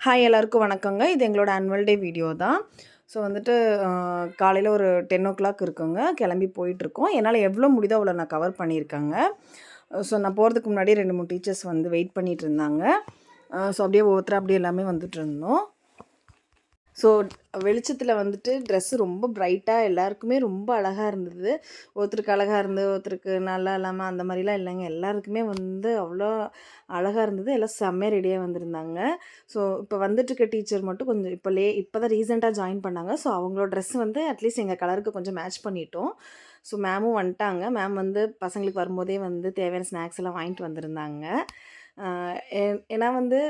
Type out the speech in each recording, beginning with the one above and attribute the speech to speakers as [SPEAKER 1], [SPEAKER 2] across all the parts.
[SPEAKER 1] Hi எல்லாருக்கும் வணக்கங்க. இது எங்களோட ஆனுவல் டே வீடியோ தான். ஸோ வந்துட்டு காலையில் ஒரு 10:00 இருக்குங்க. கிளம்பி போயிட்டுருக்கோம். என்னால் எவ்வளோ முடியுதோ அவ்வளோ நான் கவர் பண்ணியிருக்கேங்க. ஸோ நான் போகிறதுக்கு முன்னாடி 2, 3 டீச்சர்ஸ் வந்து வெயிட் பண்ணிகிட்டு இருந்தாங்க. ஸோ அப்படியே ஒவ்வொருத்தராக அப்படியே எல்லாமே வந்துட்டு இருந்தோம். ஸோ வெளிச்சத்தில் வந்துட்டு ட்ரெஸ்ஸு ரொம்ப பிரைட்டாக எல்லாருக்குமே ரொம்ப அழகாக இருந்தது. ஒருத்தருக்கு அழகாக இருந்தது, ஒருத்தருக்கு நல்லா இல்லாமல் அந்த மாதிரிலாம் இல்லைங்க. எல்லாருக்குமே வந்து அவ்வளோ அழகாக இருந்தது. எல்லாம் செம்மையாக ரெடியாக வந்திருந்தாங்க. ஸோ இப்போ வந்துட்டுருக்க டீச்சர் மட்டும் கொஞ்சம் இப்போ தான் ரீசெண்டாக ஜாயின் பண்ணாங்க. ஸோ அவங்களோட ட்ரெஸ் வந்து அட்லீஸ்ட் எங்கள் கலருக்கு கொஞ்சம் மேட்ச் பண்ணிட்டோம். ஸோ மேமும் வந்துட்டாங்க. மேம் வந்து பசங்களுக்கு வரும்போதே வந்து தேவையான ஸ்நாக்ஸ் எல்லாம் வாங்கிட்டு வந்திருந்தாங்க. ஏன்னா வந்து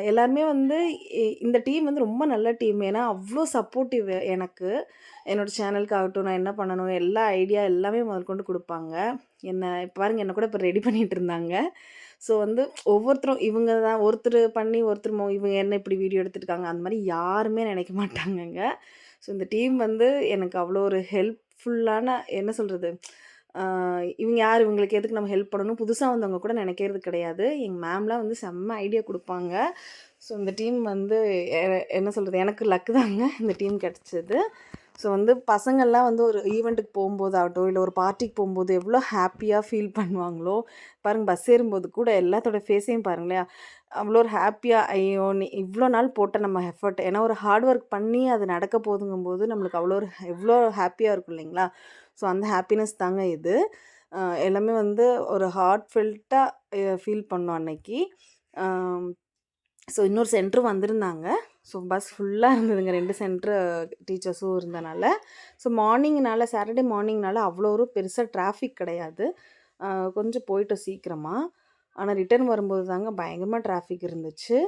[SPEAKER 1] எல்லாருமே வந்து இந்த டீம் வந்து ரொம்ப நல்ல டீம். ஏன்னா அவ்வளோ சப்போர்ட்டிவ் எனக்கு. என்னோடய சேனலுக்காகட்டும், நான் என்ன பண்ணணும் எல்லா ஐடியா எல்லாமே முதற்கொண்டு கொடுப்பாங்க. இப்போ பாருங்க என்ன கூட இப்போ ரெடி பண்ணிகிட்டு இருந்தாங்க. ஸோ வந்து ஒவ்வொருத்தரும் இவங்க தான் ஒருத்தர் பண்ணி ஒருத்தர் இவங்க என்ன இப்படி வீடியோ எடுத்துருக்காங்க அந்த மாதிரி யாருமே நினைக்க மாட்டாங்கங்க. ஸோ இந்த டீம் வந்து எனக்கு அவ்வளோ ஒரு ஹெல்ப்ஃபுல்லான என்ன சொல்கிறது, இவங்க யார், இவங்களுக்கு எதுக்கு நம்ம ஹெல்ப் பண்ணணும், புதுசாக வந்தவங்க கூட நினைக்கிறது கிடையாது. எங்கள் மேம்லாம் வந்து செம்ம ஐடியா கொடுப்பாங்க. ஸோ இந்த டீம் வந்து என்ன சொல்கிறது, எனக்கு லக்கு தாங்க இந்த டீம் கிடச்சிது. ஸோ வந்து பசங்கள்லாம் வந்து ஒரு ஈவெண்ட்டுக்கு போகும்போது ஆகட்டும், இல்லை ஒரு பார்ட்டிக்கு போகும்போது எவ்வளோ ஹாப்பியாக ஃபீல் பண்ணுவாங்களோ பாருங்கள். பஸ் ஏறும்போது கூட எல்லாத்தோட ஃபேஸையும் பாருங்களேன், அவ்வளோ ஒரு ஹாப்பியாக, ஐயோ நீ இவ்வளோ நாள் போட்ட நம்ம எஃபர்ட், ஏன்னா ஒரு ஹார்ட் ஒர்க் பண்ணி அது நடக்க போதுங்கும்போது நம்மளுக்கு அவ்வளோ ஒரு எவ்வளோ ஹாப்பியாக இருக்கும் இல்லைங்களா. ஸோ அந்த ஹாப்பினஸ் தாங்க இது. எல்லாமே வந்து ஒரு ஹார்ட்ஃபெல்ட்டாக ஃபீல் பண்ணோம் அன்னைக்கு. ஸோ இன்னொரு சென்டரும் வந்திருந்தாங்க. ஸோ பஸ் ஃபுல்லாக இருந்ததுங்க. 2 சென்ட்ரு டீச்சர்ஸும் இருந்தனால. ஸோ மார்னிங்னால, சாட்டர்டே மார்னிங்னால அவ்வளோ ஒரு பெருசாக டிராஃபிக் கிடையாது. கொஞ்சம் போயிட்டோம் சீக்கிரமாக. ஆனால் ரிட்டர்ன் வரும்போது தாங்க பயங்கரமாக டிராஃபிக் இருந்துச்சு.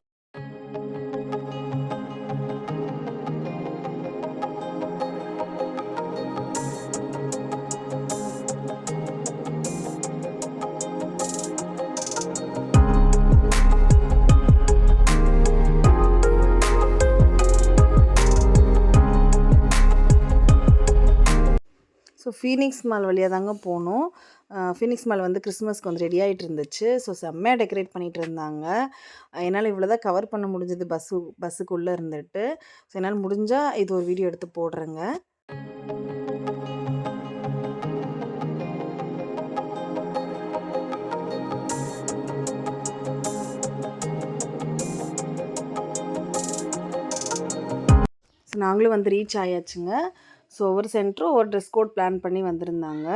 [SPEAKER 1] ஸோ ஃபீனிக்ஸ் மால் வழியாக தாங்க போனோம். ஃபீனிக்ஸ் மால் வந்து கிறிஸ்மஸ்க்கு வந்து ரெடி ஆகிட்டு இருந்துச்சு. ஸோ செம்மையாக டெக்கரேட் பண்ணிகிட்டு இருந்தாங்க. என்னால் இவ்வளோ தான் கவர் பண்ண முடிஞ்சது பஸ்ஸுக்குள்ளே இருந்துட்டு. ஸோ என்னால் முடிஞ்சால் இது ஒரு வீடியோ எடுத்து போடுறேங்க. ஸோ நாங்களும் வந்து ரீச் ஆயாச்சுங்க. ஸோ ஒவ்வொரு சென்டரும் ஒவ்வொரு ட்ரெஸ் கோட் பிளான் பண்ணி வந்திருந்தாங்க.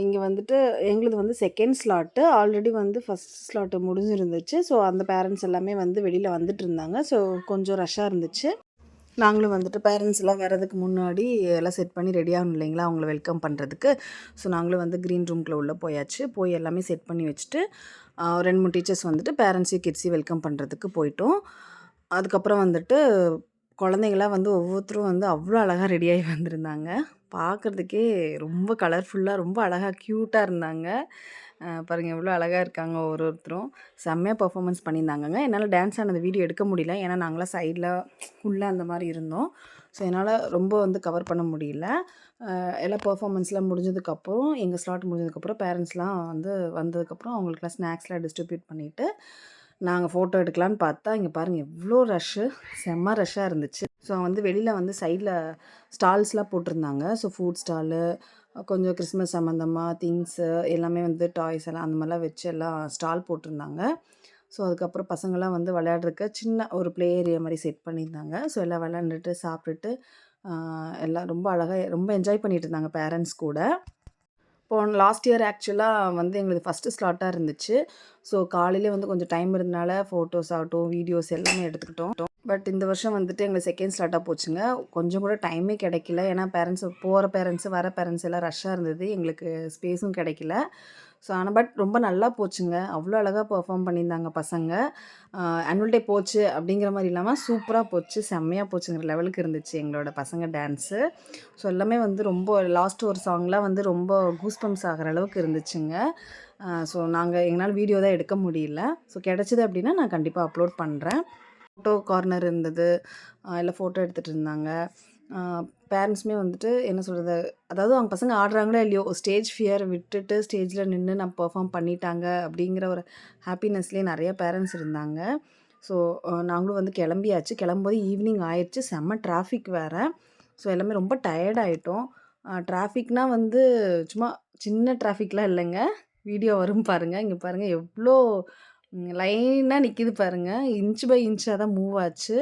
[SPEAKER 1] இங்கே வந்துட்டு எங்களுது வந்து செகண்ட் ஸ்லாட்டு. ஆல்ரெடி வந்து ஃபஸ்ட் ஸ்லாட்டு முடிஞ்சிருந்துச்சு. ஸோ அந்த பேரண்ட்ஸ் எல்லாமே வந்து வெளியில் வந்துட்டு இருந்தாங்க. ஸோ கொஞ்சம் ரஷ்ஷாக இருந்துச்சு. நாங்களும் வந்துட்டு பேரண்ட்ஸ் எல்லாம் வர்றதுக்கு முன்னாடி எல்லாம் செட் பண்ணி ரெடி ஆகணும் இல்லைங்களா, அவங்கள வெல்கம் பண்ணுறதுக்கு. ஸோ நாங்களும் வந்து க்ரீன் ரூம்குள்ளே உள்ளே போயாச்சு. போய் எல்லாமே செட் பண்ணி வச்சுட்டு 2, 3 டீச்சர்ஸ் வந்துட்டு பேரண்ட்ஸையும் கிட்ஸையும் வெல்கம் பண்ணுறதுக்கு போயிட்டோம். அதுக்கப்புறம் வந்துட்டு குழந்தைங்களாம் வந்து ஒவ்வொருத்தரும் வந்து அவ்வளோ அழகாக ரெடியாகி வந்திருந்தாங்க. பார்க்குறதுக்கே ரொம்ப கலர்ஃபுல்லாக ரொம்ப அழகாக க்யூட்டாக இருந்தாங்க. பாருங்கள் எவ்வளோ அழகாக இருக்காங்க ஒவ்வொருத்தரும். செம்மையாக பர்ஃபார்மன்ஸ் பண்ணியிருந்தாங்கங்க. என்னால் டான்ஸ் ஆனது வீடியோ எடுக்க முடியல. ஏன்னா நாங்களாம் சைடில் உள்ளே அந்த மாதிரி இருந்தோம். ஸோ என்னால் ரொம்ப வந்து கவர் பண்ண முடியல. எல்லா பர்ஃபார்மன்ஸ்லாம் முடிஞ்சதுக்கப்புறம், எங்கள் ஸ்லாட் முடிஞ்சதுக்கப்புறம் பேரண்ட்ஸ்லாம் வந்து வந்ததுக்கப்புறம் அவங்களுக்குலாம் ஸ்நாக்ஸ்லாம் டிஸ்ட்ரிபியூட் பண்ணிவிட்டு நாங்கள் ஃபோட்டோ எடுக்கலான்னு பார்த்தா, இங்கே பாருங்கள் எவ்வளோ ரஷ்ஷு, செம்ம ரஷ்ஷாக இருந்துச்சு. ஸோ வந்து வெளியில் வந்து சைடில் ஸ்டால்ஸ்லாம் போட்டிருந்தாங்க. ஸோ ஃபுட் ஸ்டாலு, கொஞ்சம் கிறிஸ்மஸ் சம்மந்தமாக திங்ஸு எல்லாமே வந்து டாய்ஸ் எல்லாம் அந்த மாதிரிலாம் வச்சு எல்லாம் ஸ்டால் போட்டிருந்தாங்க. ஸோ அதுக்கப்புறம் பசங்கள்லாம் வந்து விளையாடுறதுக்கு சின்ன ஒரு ப்ளே ஏரியா மாதிரி செட் பண்ணியிருந்தாங்க. ஸோ எல்லாம் விளையாண்டுட்டு சாப்பிட்டுட்டு எல்லாம் ரொம்ப அழகாக ரொம்ப என்ஜாய் பண்ணிகிட்டு இருந்தாங்க பேரண்ட்ஸ் கூட. லாஸ்ட் இயர் ஆக்சுவலாக வந்து எங்களுக்கு ஃபஸ்ட்டு ஸ்லாட்டாக இருந்துச்சு. ஸோ காலையிலே வந்து கொஞ்சம் டைம் இருந்தனால ஃபோட்டோஸ் ஆகட்டும், வீடியோஸ் எல்லாமே எடுத்துக்கிட்டோம். பட் இந்த வருஷம் வந்துட்டு எங்களுக்கு செகண்ட் ஸ்லாட்டாக போச்சுங்க. கொஞ்சம் கூட டைமே கிடைக்கல. ஏன்னா போகிற பேரண்ட்ஸு வர பேரண்ட்ஸ் எல்லாம் ரஷ்ஷாக இருந்தது. எங்களுக்கு ஸ்பேஸும் கிடைக்கல. ஸோ ஆனால் பட் ரொம்ப நல்லா போச்சுங்க. அவ்வளோ அழகாக பெர்ஃபார்ம் பண்ணியிருந்தாங்க பசங்க. ஆனுவல் டே போச்சு அப்படிங்கிற மாதிரி இல்லாமல் சூப்பராக போச்சு, செம்மையாக போச்சுங்கிற லெவலுக்கு இருந்துச்சு எங்களோட பசங்க டான்ஸு. ஸோ எல்லாமே வந்து ரொம்ப லாஸ்ட் ஒரு சாங்லாம் வந்து ரொம்ப கூஸ்பம்ஸ் ஆகிற அளவுக்கு இருந்துச்சுங்க. ஸோ எங்களால் வீடியோ தான் எடுக்க முடியல. ஸோ கிடச்சிது அப்படின்னா நான் கண்டிப்பாக அப்லோட் பண்ணுறேன். ஃபோட்டோ கார்னர் இருந்தது. எல்லாம் ஃபோட்டோ எடுத்துகிட்டு இருந்தாங்க. பேரண்ட்ஸுமே வந்துட்டு என்ன சொல்கிறது, அதாவது அவங்க பசங்க ஆடுறாங்களோ இல்லையோ ஸ்டேஜ் ஃபியர் விட்டுட்டு ஸ்டேஜில் நின்று நான் பெர்ஃபார்ம் பண்ணிட்டாங்க அப்படிங்கிற ஒரு ஹாப்பினஸ்லேயே நிறைய பேரண்ட்ஸ் இருந்தாங்க. ஸோ நாங்களும் வந்து கிளம்பியாச்சு. கிளம்பும்போது ஈவினிங் ஆயிடுச்சு. செம்ம டிராஃபிக் வேறு. ஸோ எல்லாமே ரொம்ப டயர்ட் ஆயிட்டோம். டிராஃபிக்னால் வந்து சும்மா சின்ன டிராஃபிக்லாம் இல்லைங்க. வீடியோ வரும் பாருங்க. இங்கே பாருங்க எவ்வளோ லைனாக நிற்கிது பாருங்க. இன்ச் பை இன்ச்சாக தான் மூவ் ஆச்சு.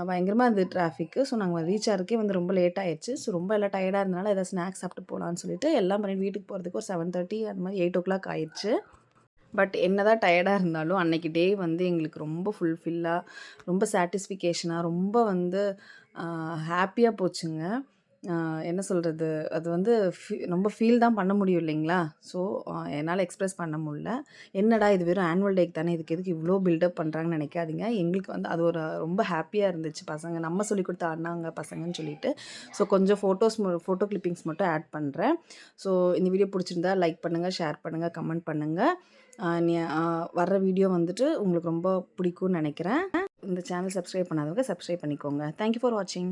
[SPEAKER 1] பயங்கரமா இருந்தது டிராஃபிக்கு. ஸோ நாங்க ரீச் ஆகுறதுக்கே வந்து ரொம்ப லேட் ஆயிருச்சு. ஸோ ரொம்ப எல்லாம் டயர்டா இருந்தனால ஏதாவது ஸ்நாக்ஸ் சாப்பிட்டு போலான்னு சொல்லிட்டு எல்லாம் பண்ணிட்டு வீட்டுக்கு போறதுக்கு ஒரு 7:30 அந்த மாரி 8:00 ஆயிருச்சு. பட் என்னதான் டயர்டா இருந்தாலும் அன்னைக்கு டே வந்து எங்களுக்கு ரொம்ப ஃபுல்ஃபில்லா, ரொம்ப சாட்டிஸ்ஃபிகேஷனா, ரொம்ப வந்து ஹேப்பியா போச்சுங்க. என்ன சொல்றது? அது வந்து ரொம்ப ஃபீல் தான் பண்ண முடியும் இல்லைங்களா? ஸோ என்னால எக்ஸ்பிரஸ் பண்ண முடியல. என்னடா இது வெறும் ஆனுவல் டேக்கு தானே, இதுக்கு எதுக்கு இவ்ளோ பில்டப் பண்றாங்கன்னு நெனைக்காதீங்க. எங்களுக்கு வந்து அது ஒரு ரொம்ப ஹேப்பியா இருந்துச்சு. பசங்க நம்ம சொல்லிக் குடுத்து ஆடுனாங்க பசங்கன்னு சொல்லிட்டு. ஸோ கொஞ்சம் ஃபோட்டோ கிளிப்பிங்ஸ் மட்டும் ஆட் பண்றேன். ஸோ இந்த வீடியோ புடிச்சிருந்தா லைக் பண்ணுங்க, ஷேர் பண்ணுங்க, கமெண்ட் பண்ணுங்க. அ நி அ வர்ற வீடியோ வந்துட்டு உங்களுக்கு ரொம்ப பிடிக்கும்னு நெனைக்கிறேன். இந்த சேனல் சப்ஸ்கிரைப் பண்ணாதவங்க சப்ஸ்கிரைப் பண்ணிக்கோங்க. தேங்க் யூ ஃபார் வாட்சிங்.